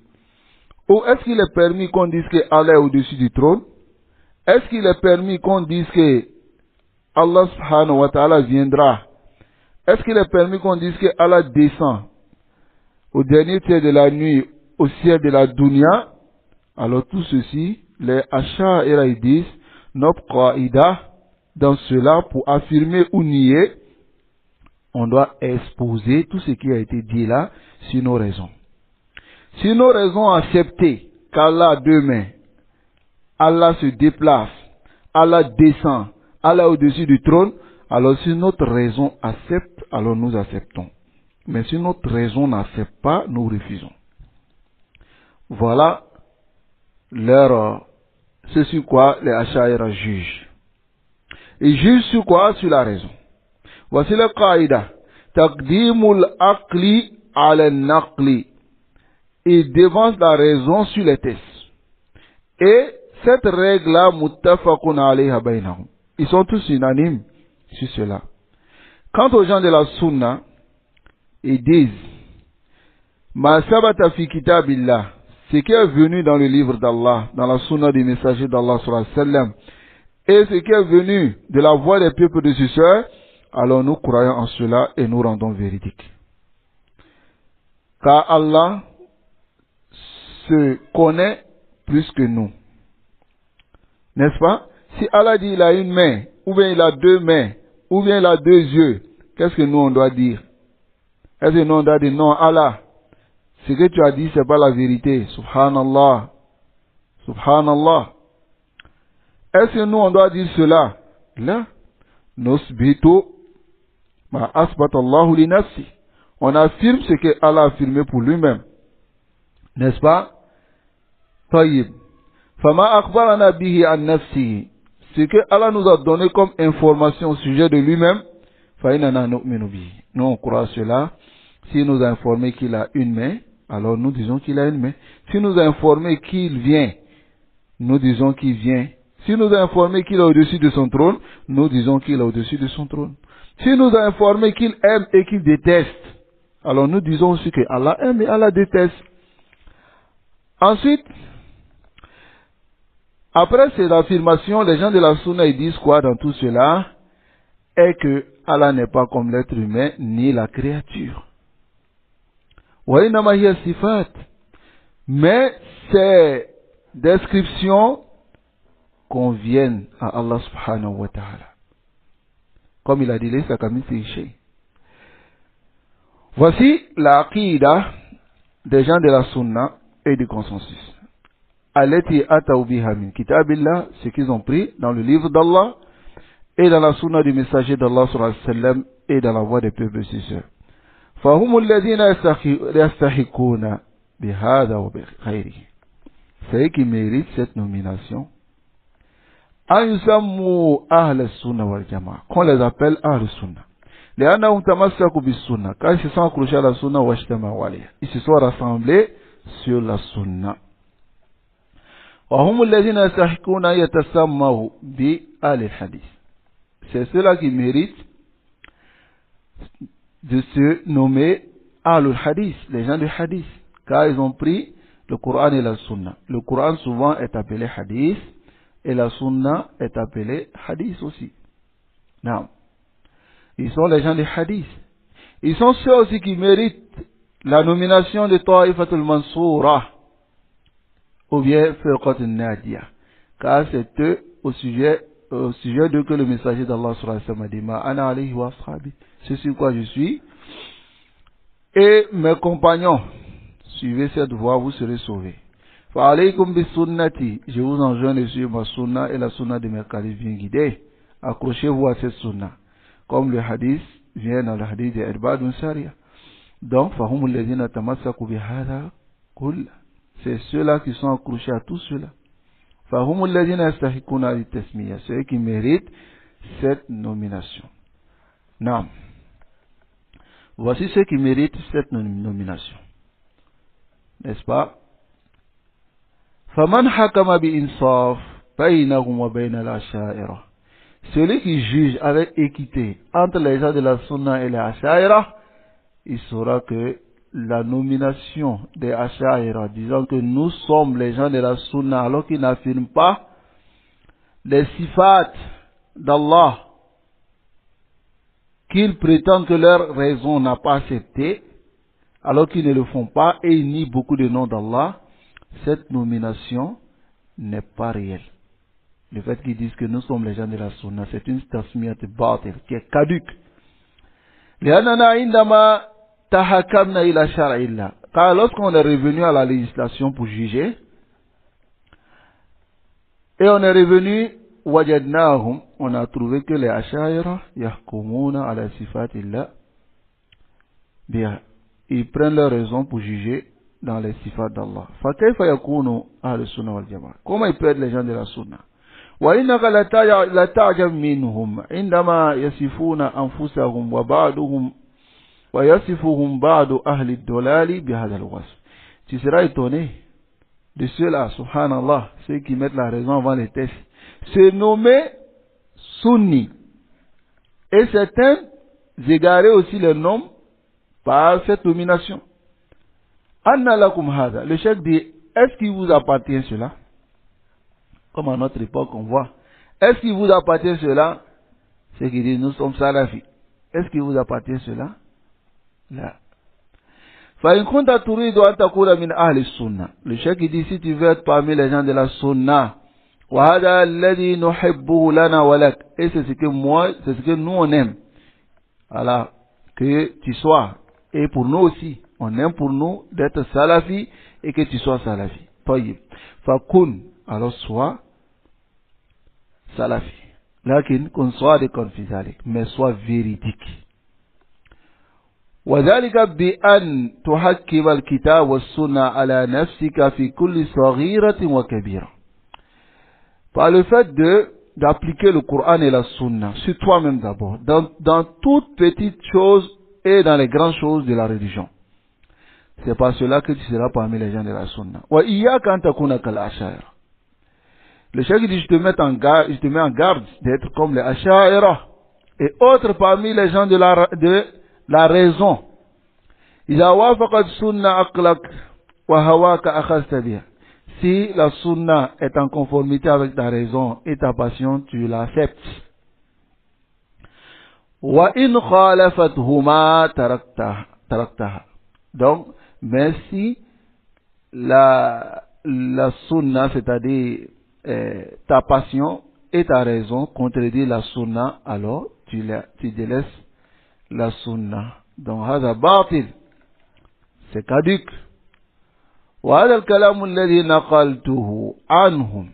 Ou est-ce qu'il est permis qu'on dise qu'Allah est au-dessus du trône? Est-ce qu'il est permis qu'on dise que Allah subhanahu wa ta'ala viendra? Est-ce qu'il est permis qu'on dise que Allah descend au dernier tiers de la nuit au ciel de la dunya? Alors tout ceci, les Asha'ira ils disent, notre qaïda, dans cela, pour affirmer ou nier, on doit exposer tout ce qui a été dit là sur nos raisons. Si nos raisons acceptées qu'Allah a deux mains, Allah se déplace, Allah descend, Allah est au-dessus du trône, alors si notre raison accepte, alors nous acceptons. Mais si notre raison n'accepte pas, nous refusons. Voilà ce sur quoi les Asha'ira jugent. Ils jugent sur quoi? Sur la raison. Voici le qaïda. Taqdimul aqli ala naqli. Ils devancent la raison sur les tests. Et cette règle-là, muttafaqun alayha baynahum. Ils sont tous unanimes sur cela. Quant aux gens de la sunna, ils disent, ma sabata fi kitabillah, ce qui est venu dans le livre d'Allah, dans la sunna du messager d'Allah sallallahu alayhi wa sallam, et ce qui est venu de la voix des peuples de successeurs, alors nous croyons en cela et nous rendons véridique. Car Allah se connaît plus que nous. N'est-ce pas? Si Allah dit il a une main, ou bien il a deux mains, ou bien il a deux yeux, qu'est-ce que nous on doit dire? Est-ce que nous on doit dire non, Allah, ce que tu as dit c'est pas la vérité. Subhanallah. Subhanallah. Est-ce que nous on doit dire cela? Là, nusbitu ma asbat Allahu li nafsi. On affirme ce que Allah a affirmé pour lui-même. N'est-ce pas? Tayyib. Fama akhbarana bihi an nafsihi. Ce que Allah nous a donné comme information au sujet de lui-même, fa inna nu'minu bihi. Nous on croit à cela. S'il nous a informé qu'il a une main, alors nous disons qu'il a une main. S'il nous a informé qu'il vient, nous disons qu'il vient. S'il nous a informé qu'il est au-dessus de son trône, nous disons qu'il est au-dessus de son trône. S'il nous a informé qu'il aime et qu'il déteste, alors nous disons aussi que Allah aime et Allah déteste. Ensuite, après ces affirmations, les gens de la Sunna ils disent quoi dans tout cela? Est que Allah n'est pas comme l'être humain ni la créature. Mais ces descriptions conviennent à Allah subhanahu wa ta'ala. Comme il a dit, voici la aqidah des gens de la sunna et du consensus. Allati ataw biha min kitabillah, ce qu'ils ont pris dans le livre d'Allah et dans la sunna du messager d'Allah sallallahu alayhi wa sallam et dans la voie des peuples successeurs. فهم الذين يستحقون بهذا وبغيره. C'est eux qui méritent cette nomination. أن يسموا أهل السنة والجماعة. Qu'on les appelle أهل السنة. لأنهم تمسكوا بالسنة. Car ils se sont accrochés à la sunna واجتمعوا عليها. Ils se sont rassemblés sur la sunna. وهم الذين يستحقون أن يتسموا بأهل الحديث. C'est ceux-là qui méritent de se nommer Ahlul Hadith, les gens du Hadith, car ils ont pris le Coran et la Sunna. Le Coran souvent est appelé Hadith et la Sunna est appelée Hadith aussi. Non. Ils sont les gens du Hadith. Ils sont ceux aussi qui méritent la nomination de Ta'ifatul Mansoura ou bien Firqat al-Nadiya, car c'est eux au sujet de que le messager d'Allah sallallahu alayhi wa sallam a dit, ma ana alayhi wa ashabi, c'est sur quoi je suis et mes compagnons, suivez cette voie, vous serez sauvés. Fa alaykum bis sunnati, je vous enjoins de suivre ma sunna et la sunna de mes califes bien guidés. Accrochez-vous à cette sunna, comme le hadith vient dans le hadith de Irbad bin Sariya. Donc, fahum alladhina tamassaku bi hadha kull, c'est ceux-là qui sont accrochés à tout cela. Fahum alladhina yastahiquna li tasmiya, ceux qui méritent cette nomination. Non. Voici ceux qui méritent cette nomination. N'est-ce pas? فَمَنْ حَكَمَ بِإِنصَافٍ بَيْنَهُمْ وَبَيْنَ الْأَشَاعِرَةِ. Celui qui juge avec équité entre les gens de la Sunna et les Asha'ira, il saura que la nomination des Asha'ira, disant que nous sommes les gens de la Sunna, alors qu'ils n'affirment pas les sifat d'Allah, qu'ils prétendent que leur raison n'a pas accepté, alors qu'ils ne le font pas, et ils nient beaucoup de noms d'Allah, cette nomination n'est pas réelle. Le fait qu'ils disent que nous sommes les gens de la Sunna, c'est une tasmiyat batil qui est caduque. Car lorsqu'on est revenu à la législation pour juger, et on est revenu, wajadnahum, on a trouvé que les asha'ira yahkumuna ala sifatillah, bien, ils prennent leur raison pour juger dans les sifat d'Allah. Fa kayfa yakunu ahlu sunna wal jama'a? Comment ils peuvent être les gens de la sunna? Wa innaka la ta'jab minhum indama yasifuna anfusahum wa ba'duhum wa yasifuhum ba'du ahli ad-dalali bi hadha al-wasf. Tu seras étonné de ceux-là, subhanallah, ceux qui mettent la raison avant les tests, se nommer sunni. Et certains égarés aussi le nom par cette nomination. Anna lakum hada. Le chef dit, est-ce qu'il vous appartient cela? Comme à notre époque on voit. Est-ce qu'il vous appartient cela? C'est qu'il dit, nous sommes salafis. Est-ce qu'il vous appartient cela? Là. Le chef qui dit, si tu veux être parmi les gens de la sunna, et c'est ce que moi, c'est ce que nous on aime. Voilà, que tu sois. Et pour nous aussi, on aime pour nous d'être salafi et que tu sois salafi. Tayyib. Fakun, alors sois salafi. Lakin, qu'on soit des confisalik, mais sois véridique. وذلك بأن تحكم الكتاب والسنة على نفسك في كل صغيرة وكبيرة. Par le fait d'appliquer le Coran et la Sunna sur toi-même d'abord, dans toutes petites choses et dans les grandes choses de la religion. C'est par cela que tu seras parmi les gens de la Sunna. وإياك أن تكون كالأشاعرة. Le cheikh dit, je te mets en garde d'être comme les Asha'ira et autres parmi les gens de la raison. إذا وافقت سنة عقلك وهواك أخذت بها. Si la sunna est en conformité avec ta raison et ta passion, tu l'acceptes. وإن خالفتهما تركتها. Donc, mais si la sunna, c'est-à-dire ta passion et ta raison contredit la sunna, alors tu délaisses la sunna. Donc, هذا باطل, c'est caduque. وهذا الكلام الذي نقلته عنهم.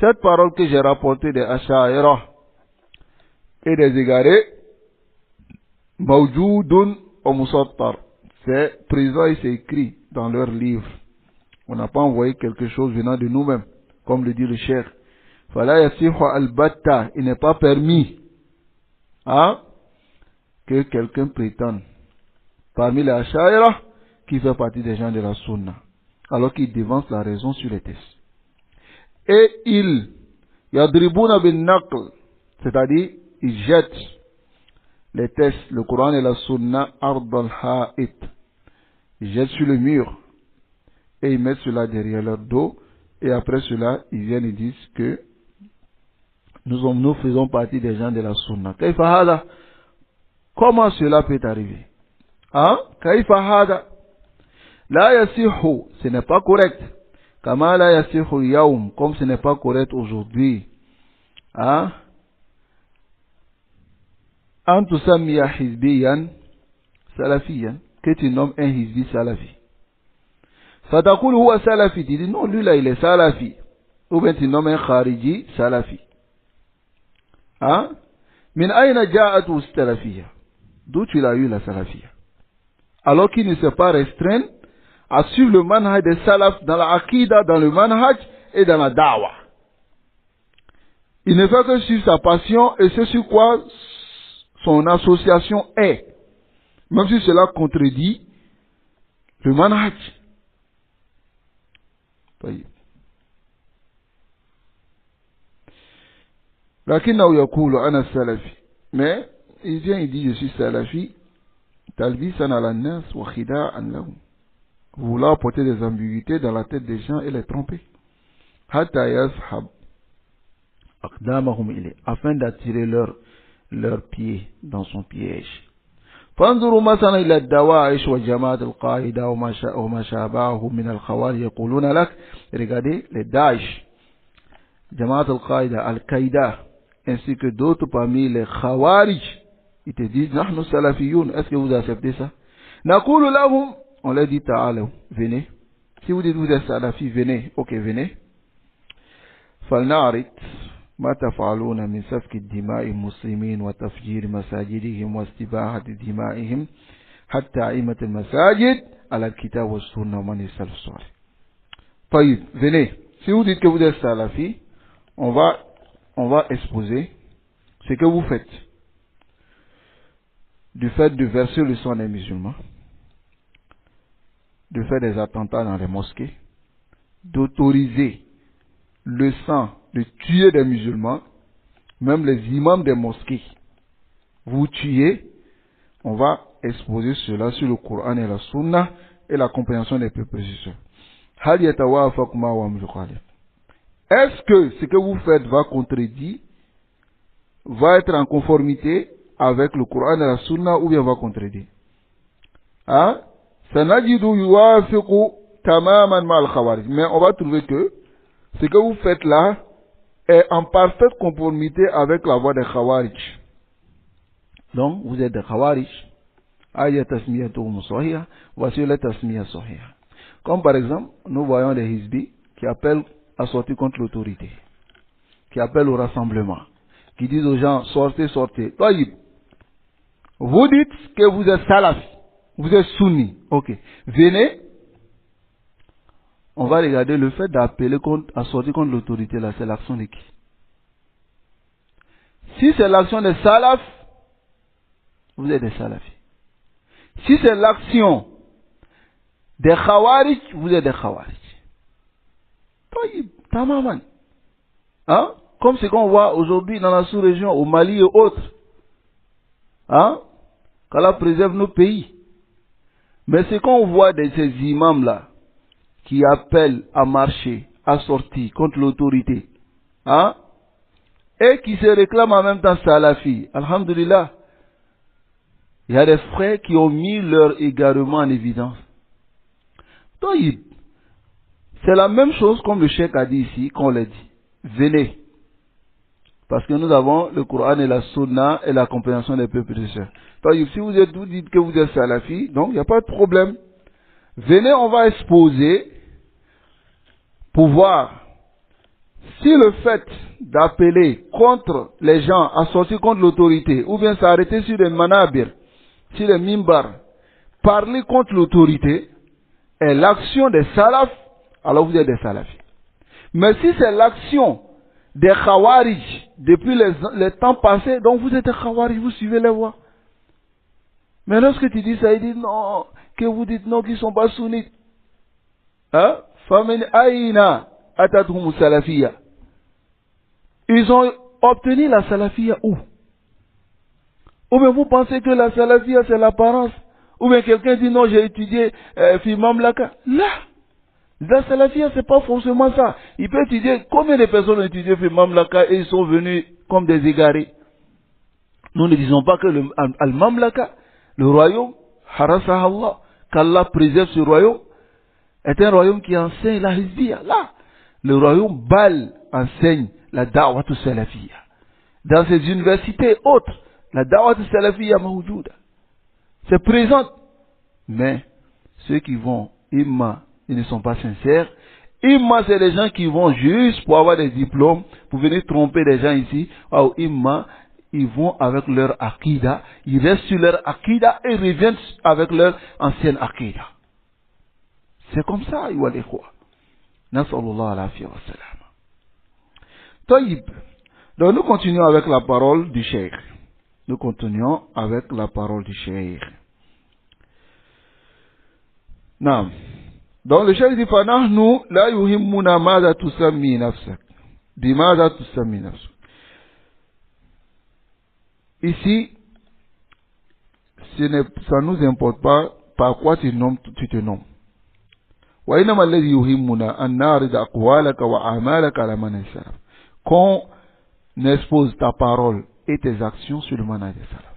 Cette parole que j'ai rapportée des Asha'ira et des égarés, موجود ومسطر. C'est présent et c'est écrit dans leur livre. On n'a pas envoyé quelque chose venant de nous-mêmes, comme le dit le cheikh. فلا يصح البتة. Il n'est pas permis que quelqu'un prétende parmi les Asha'ira qui fait partie des gens de la Sunna, alors qu'il dévance la raison sur les tests. Et ils yadribuna bin naql, c'est-à-dire ils jettent les tests, le Coran et la Sunna ard al-ha'it, ils jettent sur le mur et ils mettent cela derrière leur dos, et après cela ils viennent et disent que nous faisons partie des gens de la Sunna. Kayfa hada? Comment cela peut arriver? Kayfa hada? La yasihu, ce n'est pas correct. Kama la yasihu yaum, comme ce n'est pas correct aujourd'hui. An tusammiya hizbiyan salafiyan, que tu nommes un hizbi salafi. Fatakul huwa salafi, tu dis non, lui là il est salafi. Ou bien tu nommes un khariji salafi. Min ayna ja'atu salafiyya? D'où tu l'as eu la salafiyya? Alors qu'il ne s'est pas restreint à suivre le manhaj des salaf dans la aqidah, dans le manhaj et dans la da'wah. Il ne fait que suivre sa passion et ce sur quoi son association est, même si cela contredit le manhaj. لكنه يقول أنا السلفي. Mais il vient, il dit je suis salafi, talbisan ala nas wa khida'an lahum. Vouloir apporter des ambiguïtés dans la tête des gens et les tromper. Hatta yashab aqdamahum ilay, afin d'attirer leurs pieds dans son piège. فانظروا مثلا إلى الدواعش وجماعة القاعدة وما شابهه من الخوارج يقولون لك. Regardez les Daesh, Jamaat al-Qaïda, Al-Qaïda, ainsi que d'autres parmi les Khawarij, ils te disent Nahnu Salafiyoun. Est-ce que vous acceptez ça? Naqulu lahum, on leur dit ta'alaw, venez. Si vous dites vous êtes Salafi, venez. Ok, venez. فلنعرض ما تفعلون من سفك الدماء المسلمين وتفجير مساجدهم واستباحة دمائهم حتى أئمة المساجد على الكتاب والسنة ومن السلف الصالح. طيب, venez. Si vous dites que vous êtes Salafi, on va exposer ce que vous faites. Du fait de verser le sang des musulmans, de faire des attentats dans les mosquées, d'autoriser le sang, de tuer des musulmans, même les imams des mosquées, vous tuez, on va exposer cela sur le Coran et la Sunna et la compréhension des prépositions. Est-ce que ce que vous faites va contredire, va être en conformité avec le Coran et la Sunna, ou bien va contredire? Hein? Mais on va trouver que ce que vous faites là est en parfaite conformité avec la voie des Khawarij. Donc, vous êtes des Khawarij. Voici la tasmiya sahih. Comme par exemple, nous voyons des Hizbi qui appellent à sortir contre l'autorité, qui appellent au rassemblement, qui disent aux gens sortez, sortez. Taïb, vous dites que vous êtes Salafi, vous êtes Sunni. Ok, venez. On va regarder le fait d'appeler à sortir contre l'autorité, là, c'est l'action de qui? Si c'est l'action des Salaf, vous êtes des Salafis. Si c'est l'action des Khawarij, vous êtes des Khawarij. Tamaman. Hein? Comme ce qu'on voit aujourd'hui dans la sous-région, au Mali et autres. Hein? Qu'Allah préserve nos pays. Mais ce qu'on voit de ces imams-là, qui appellent à marcher, à sortir contre l'autorité, hein, et qui se réclament en même temps Salafi, alhamdulillah, il y a des frères qui ont mis leur égarement en évidence. Donc, c'est la même chose comme le cheikh a dit ici, qu'on l'a dit. Venez. Parce que nous avons le Coran et la Sunna et la compréhension des peuples de sœurs. Donc, si vous dites que vous êtes Salafi, donc il n'y a pas de problème. Venez, on va exposer pour voir si le fait d'appeler contre les gens à sortir contre l'autorité, ou bien s'arrêter sur les manabir, sur les mimbars, parler contre l'autorité, est l'action des salafs, alors vous êtes des salafis. Mais si c'est l'action des khawarij depuis les temps passés, donc vous êtes des khawarij, vous suivez les voies. Mais lorsque tu dis ça, il dit non, que vous dites non, qu'ils ne sont pas sunnites. Hein? Ils ont obtenu la salafia où? Ou bien vous pensez que la salafia c'est l'apparence? Ou bien quelqu'un dit non, j'ai étudié fi Mamlaka. Là, la salafia c'est pas forcément ça. Il peut étudier, combien de personnes ont étudié fi Mamlaka et ils sont venus comme des égarés? Nous ne disons pas que le Al-Mamlaka, le royaume, Harasah Allah, qu'Allah préserve ce royaume, est un royaume qui enseigne la hizbiya. Là, le royaume Bal enseigne la da'wat salafiyya. Dans ces universités autres, la da'wat salafiyya mawjouda. C'est présent. Mais ceux qui vont, imma, ils ne sont pas sincères. Imma, c'est les gens qui vont juste pour avoir des diplômes, pour venir tromper des gens ici. Ou imma, ils vont avec leur akida, ils restent sur leur akida et reviennent avec leur ancienne akida. C'est comme ça, ayyuha al-ikhwa. Nas'alullah al-afiyya wa salam. Taïb. Donc nous continuons avec la parole du cheikh. Nous continuons avec la parole du cheikh. Naam. Donc le cheikh dit فَنَحْنُ لَا يُهِمُّنَا مَاذَا تُسَمِّي نَفْسَكَ بِمَاذَا تُسَمِّي نَفْسَكَ. Ici, ça ne nous importe pas par quoi tu te nommes. وإنما الذي يهمنا أن نعرض أقوالك وأعمالك على منهج السلف. Qu'on expose ta parole et tes actions sur le manhaj des salaf.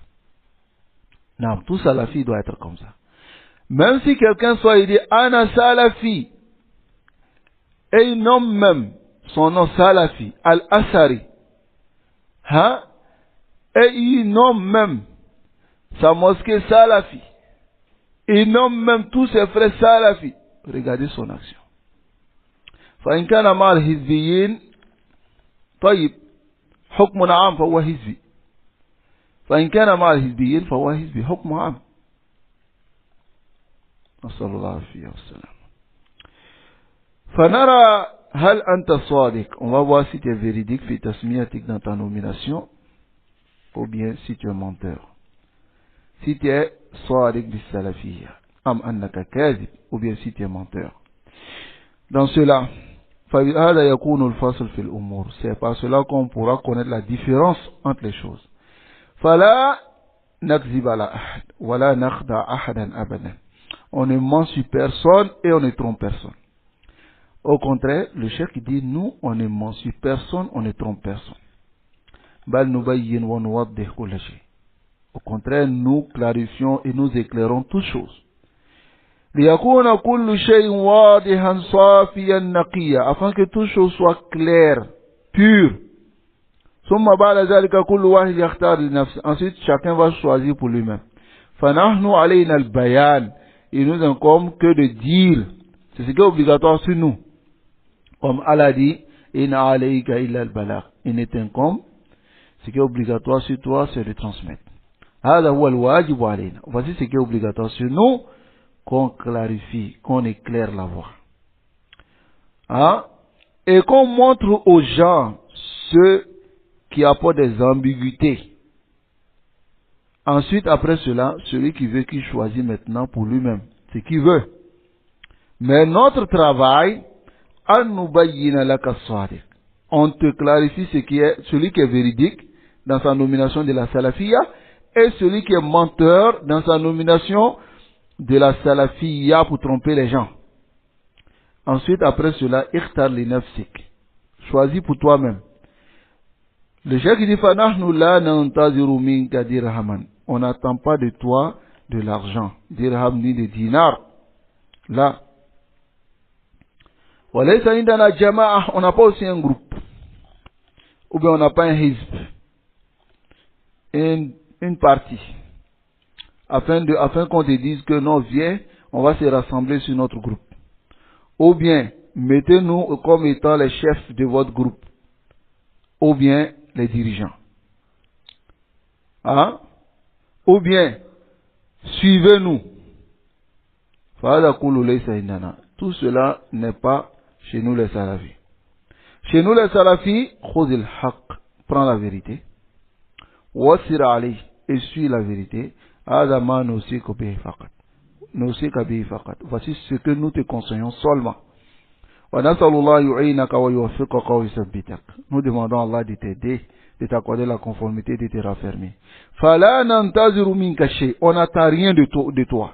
Non, tout salafi doit être comme ça. Même si quelqu'un soit il dit Ana salafi, et il nomme même son nom salafi, al-Asari, hein? Et il nomme même sa mosquée salafi, il nomme même tous ses frères salafi. Regardez son action. فإن كان مع الحزبيين طيب حكم عام فهو حزبي. فإن كان مع الحزبيين فهو حزبي حكم عام. نسأل الله العافية والسلام. فنرى هل أنت صادق. On va voir si tu es véridique في تسميتك dans ta nomination ou bien si tu es menteur. Si tu es صادق بالسلفية أم أنك كاذب ou bien si tu es menteur. Dans cela, فهذا يكون الفصل في الأمور. C'est par cela qu'on pourra connaître la différence entre les choses. فلا نكذب على أحد ولا نخدع أحدا أبدا. On ne ment sur personne et on ne trompe personne. Au contraire, le cheikh dit nous, on ne ment sur personne, on ne trompe personne. بل نبين ونوضح كل شيء. Au contraire, nous clarifions et nous éclairons toutes choses. ليكون كل شيء واضحا صافيا نقيا. Afin que toutes choses soient claires, pures. ثم بعد ذلك كل واحد يختار لنفسه. Ensuite, chacun va choisir pour lui-même. فنحن علينا البيان. Il nous incombe que de dire. C'est ce qui est obligatoire sur nous. Comme Allah dit, إن عليك إلا البلاغ. Il ne t'incombe. Ce qui est obligatoire sur toi, c'est de transmettre. هذا هو الواجب علينا. Voici ce qui est obligatoire sur nous, qu'on clarifie, qu'on éclaire la voie. Hein? Et qu'on montre aux gens ceux qui apportent des ambiguïtés. Ensuite, après cela, celui qui veut, qui choisit maintenant pour lui-même ce qu'il veut. Mais notre travail, on te clarifie ce qui est, celui qui est véridique dans sa nomination de la salafiyya et celui qui est menteur dans sa nomination de la salafiyya pour tromper les gens. Ensuite, après cela, ikhtar li nafsik. Choisis pour toi-même. Le cheikh dit fanahnu la nantaziru minka dirhaman. On n'attend pas de toi de l'argent, dirham ni de dinar. Là. Walaysa indana jama'a, on n'a pas aussi un groupe. Ou bien on n'a pas un hizb. Une partie. Afin qu'on te dise que non, viens, on va se rassembler sur notre groupe. Ou bien, mettez-nous comme étant les chefs de votre groupe. Ou bien, les dirigeants. Hein? Ou bien, suivez-nous. Tout cela n'est pas chez nous les salafis. Chez nous les salafis, khudil haqq, prends la vérité. Wasir alayh, et suis la vérité. Adama nusika bihi faqat. Nusika bihi faqat. Voici ce que nous te conseillons seulement. Wa nasallallahu yu'inaka wa yuwaffiqaka wa yusabbitak. Nous demandons à Allah de t'aider, de t'accorder la conformité, de te raffermir. Fala nantaziru minka shay. On n'attend rien de toi.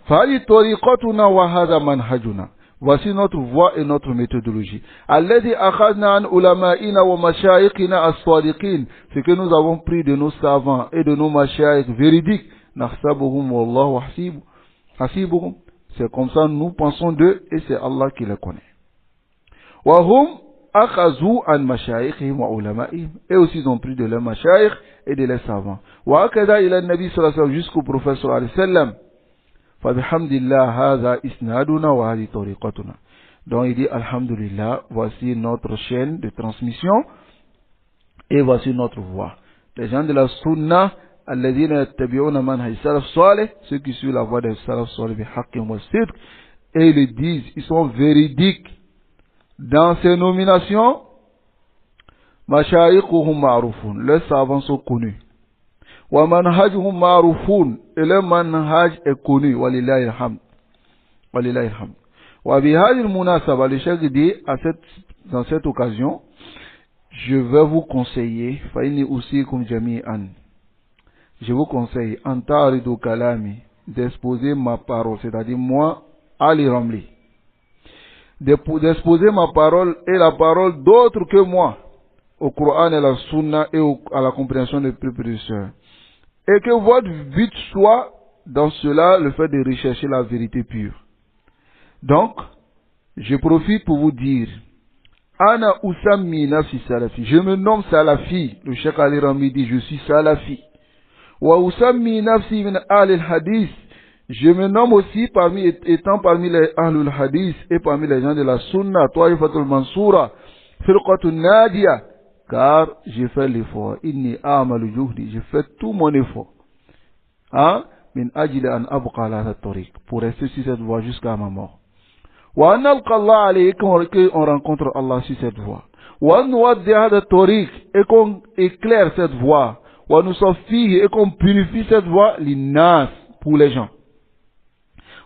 Fali tariqatuna wa hadha manhajuna. Voici notre voie et notre méthodologie. Alladhi akhadna an ulama'ina wa mashayikhina as-sadiqin. Ce que nous avons pris de nos savants et de nos mashayikh véridiques. Nahsabuhum wallahu hasibuhum. C'est comme ça nous pensons d'eux et c'est Allah qui les connaît. Wa hum akhazu an mashayikhihim wa ulama'ihim. Et aussi ils ont pris de leurs mashayikh et de leurs savants. Wa akada ila an-nabi sallallahu alayhi wa sallam jusqu'au prophète sallallahu alayhi wa sallam. Fabhamdillah hadha isnaduna wa hadi tariqatuna. Donc il dit alhamdulillah, voici notre chaîne de transmission et voici notre voie. Les gens de la sunna, alladhina yattabi'una manhaj salaf salih, ceux qui suivent la voie des salaf salih bi haqqin wa sidq, et ils le disent, ils sont véridiques dans ces nominations. Mashayikhuhum ma'rufun, leurs savants sont connus. Wa manhajhum ma'rufun. Et leur manhaj est connu. Walillahi alhamd. Walillahi alhamd. Wa bihadil munasaba, le cheikh dit dans cette occasion, je vais vous conseiller, fa inni usikum jami'an. Je vous conseille, antaridu kalami, d'exposer ma parole, c'est-à-dire moi, Ali Ramli. D'exposer ma parole et la parole d'autres que moi, au Coran et à la Sunna et à la compréhension des plus prédécesseurs. Et que votre but soit, dans cela, le fait de rechercher la vérité pure. Donc, je profite pour vous dire, Ana Usammi Nafsi Salafi, je me nomme Salafi, le Cheikh Ali Ramli dit, je suis Salafi. Wa Usammi Nafsi min Ahl al-Hadith, je me nomme aussi étant parmi les Ahlul Hadith et parmi les gens de la Sunna, Ta'ifatul Mansoura, Firqatul Nadia, car j'ai fait l'effort, Inni Amalu Juhdi, j'ai fait tout mon effort. Hein? Min ajli an abqa ala tariq, pour rester sur cette voie jusqu'à ma mort. Wa an alqa Allah alayhi, qu'on rencontre Allah sur cette voie. Wa an nuwaddi hada tariq, et qu'on éclaire cette voie. Wa nusaffihi, et qu'on purifie cette voie, linnas, pour les gens.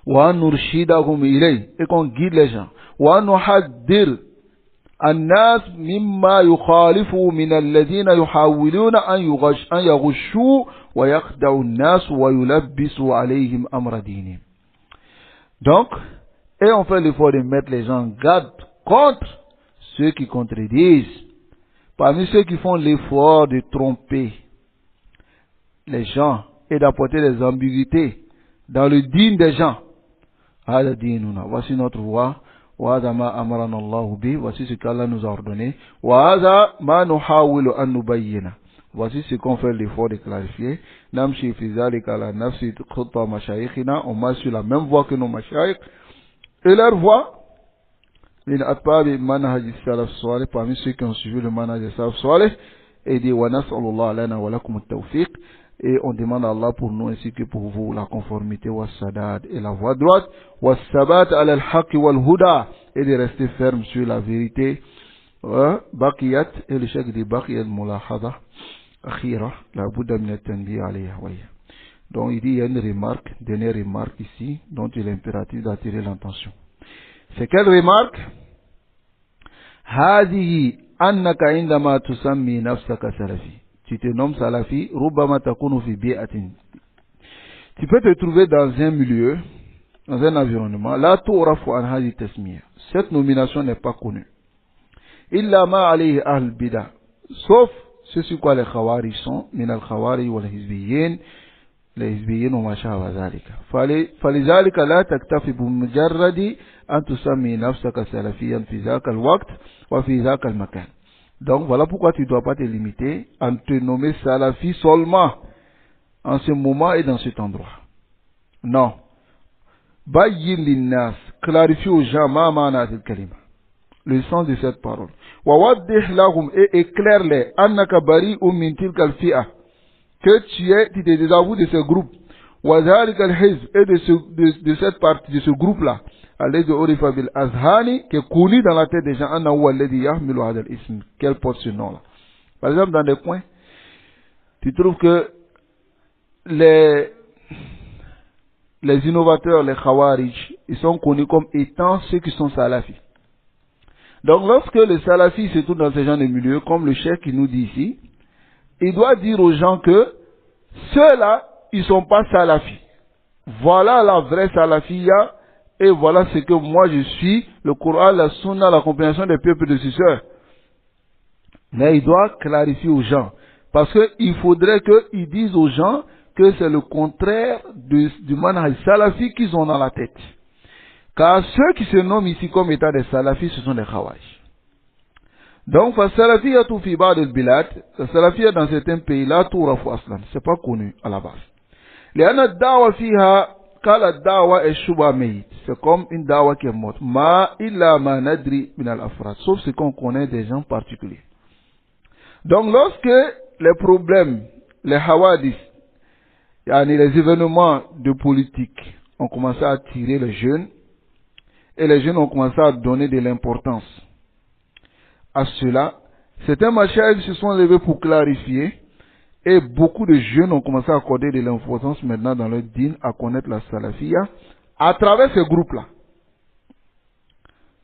Wa an nurshidahum ilay, et qu'on guide les gens. Wa an nuhaddir الناس مما يخالفه من الذين يحاولون أن يغشوا ويخدعوا الناس ويلبسوا عليهم أمر دينهم. Donc, et on fait l'effort de mettre les gens en garde contre ceux qui contredisent, parmi ceux qui font l'effort de tromper les gens et d'apporter des ambiguïtés dans le digne des gens. Voici notre voie. وهذا ما أمرنا الله به, voici ce qu'Allah nous a ordonné. وهذا ما نحاول أن نبينه, voici ce qu'on fait l'effort de clarifier. نمشي في ذلك على نفس خطى مشايخنا, on marche sur la même voie que nos mashayikh, et leur voie من أتباع منهج السلف الصالح, parmi ceux qui ont suivi le manhaj du salaf salih, et dit ونسأل الله لنا ولكم التوفيق, et on demande à Allah pour nous ainsi que pour vous la conformité wa sadad et la voie droite, wa sabat ala al-haq wal huda, et de rester ferme sur la vérité. Baqiyat, et le chef dit baqiyat mulahada akhira la bouddha min at-tanbih alayha wa. Donc il dit, il y a une remarque, dernière remarque ici dont il est impératif d'attirer l'attention. C'est quelle remarque? Hadihi annaka indama tusammi nafsaka salafi. Tu te nommes Salafi, Rubbama takunu fi bi'atin. Tu peux te trouver dans un milieu, dans un environnement, la tu'rafu an hadhihi tasmiya. Cette nomination n'est pas connue. Illa ma alayhi ahl bida. Sauf ce sur quoi les khawarij sont, min al-khawarij wal hizbiyyin, les hizbiyyin wa ma sha'aba dhalika. Falizalika la taktafi bumujarradi an tusammi nafsaka salafiyan fi dhaka al-waqt wa fi dhaka al-makan. Donc voilà pourquoi tu ne dois pas te limiter à te nommer Salafi seulement en ce moment et dans cet endroit. Non. Bayyin linnas, clarifie aux gens ma ma'na cette kalima, le sens de cette parole. Wa waddih lahum, et éclaire-les annaka bari'un min tilka al-fi'a, que tu te désavoues de ce groupe. Wa dhalika al-hizb, et de cette partie, de ce groupe-là. Alladhi urifa bil azhani, qui est connu dans la tête des gens, annahu alladhi yahmilu hadha al-ism, quel porte ce nom là. Par exemple, dans des coins, tu trouves que les innovateurs, les khawarij, ils sont connus comme étant ceux qui sont salafis. Donc lorsque le salafi se trouve dans ce genre de milieu, comme le cheikh qui nous dit ici, il doit dire aux gens que ceux-là, ils ne sont pas salafis. Voilà la vraie salafia. Et voilà ce que moi je suis, le Coran, la Sunna, la compréhension des peuples prédécesseurs. Mais il doit clarifier aux gens. Parce qu'il faudrait qu'ils disent aux gens que c'est le contraire du manhaj salafi qu'ils ont dans la tête. Car ceux qui se nomment ici comme étant des salafis, ce sont des khawarij. Donc, la salafiyya fi ba'd al-bilad, la salafiyya dans certains pays, la tu'rafu aslan, c'est pas connu à la base. لأن الدعوة فيها قال الدعوة الشبه ميت, c'est comme une dawa qui est morte. Ma illa ma nadri min al-afrad, sauf ce qu'on connaît des gens particuliers. Donc lorsque les problèmes, les hawadis, les événements de politique ont commencé à attirer les jeunes, et les jeunes ont commencé à donner de l'importance à cela, certains mashayikh se sont levés pour clarifier Et beaucoup de jeunes ont commencé à accorder de l'importance maintenant dans leur dîne à connaître la salafia à travers ces groupes-là.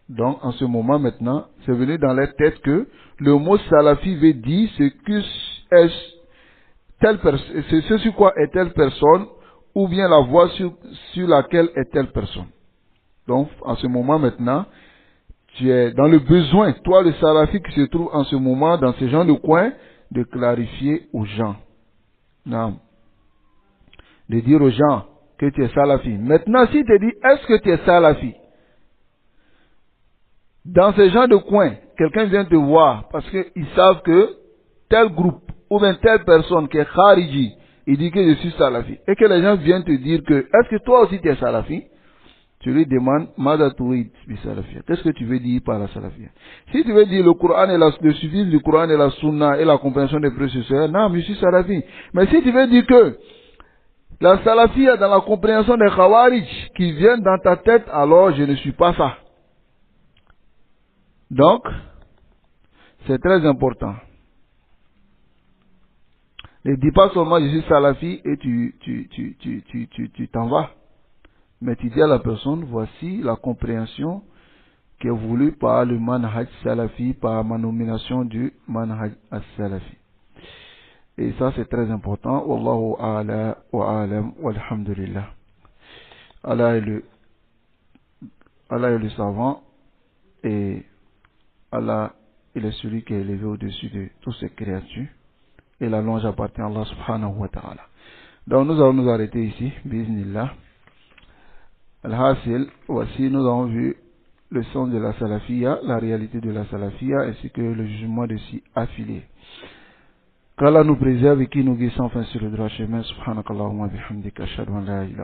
Donc, en ce moment maintenant, c'est venu dans leur tête que le mot salafi veut dire ce sur quoi est telle personne, ou bien la voie sur laquelle est telle personne. Donc, en ce moment maintenant, tu es dans le besoin, toi le salafi qui se trouve en ce moment dans ce genre de coin, de clarifier aux gens. Non. De dire aux gens que tu es salafi. Maintenant, si tu dis, est-ce que tu es salafi? Dans ce genre de coin, quelqu'un vient te voir parce qu'ils savent que tel groupe ou bien telle personne qui est khariji, il dit que je suis salafi. Et que les gens viennent te dire que, est-ce que toi aussi tu es salafi? Tu lui demandes, Mada turid bi salafia. Qu'est-ce que tu veux dire par la salafia? Si tu veux dire le Coran et le suivisme du Coran et la sunna et la compréhension des précesseurs, non, je suis salafi. Mais si tu veux dire que la salafia dans la compréhension des khawarij qui viennent dans ta tête, alors je ne suis pas ça. Donc, c'est très important. Ne dis pas seulement je suis salafi et tu t'en vas. Mais tu dis à la personne, voici la compréhension qui est voulue par le manhaj salafi, par ma nomination du manhaj as-salafi. Et ça c'est très important. Wallahu a'la wa a'lam walhamdulillah. Allah est le savant et Allah il est celui qui est élevé au-dessus de toutes ces créatures. Et la louange appartient à Allah subhanahu wa ta'ala. Donc nous allons nous arrêter ici, bismillah. Al-Hasil, voici nous avons vu le sens de la salafia, la réalité de la salafia, ainsi que le jugement de s'y affilier. Qu'Allah nous préserve et qui nous guide sans fin sur le droit chemin, subhanakallahumma bihamdika, ashhadu an la ilaha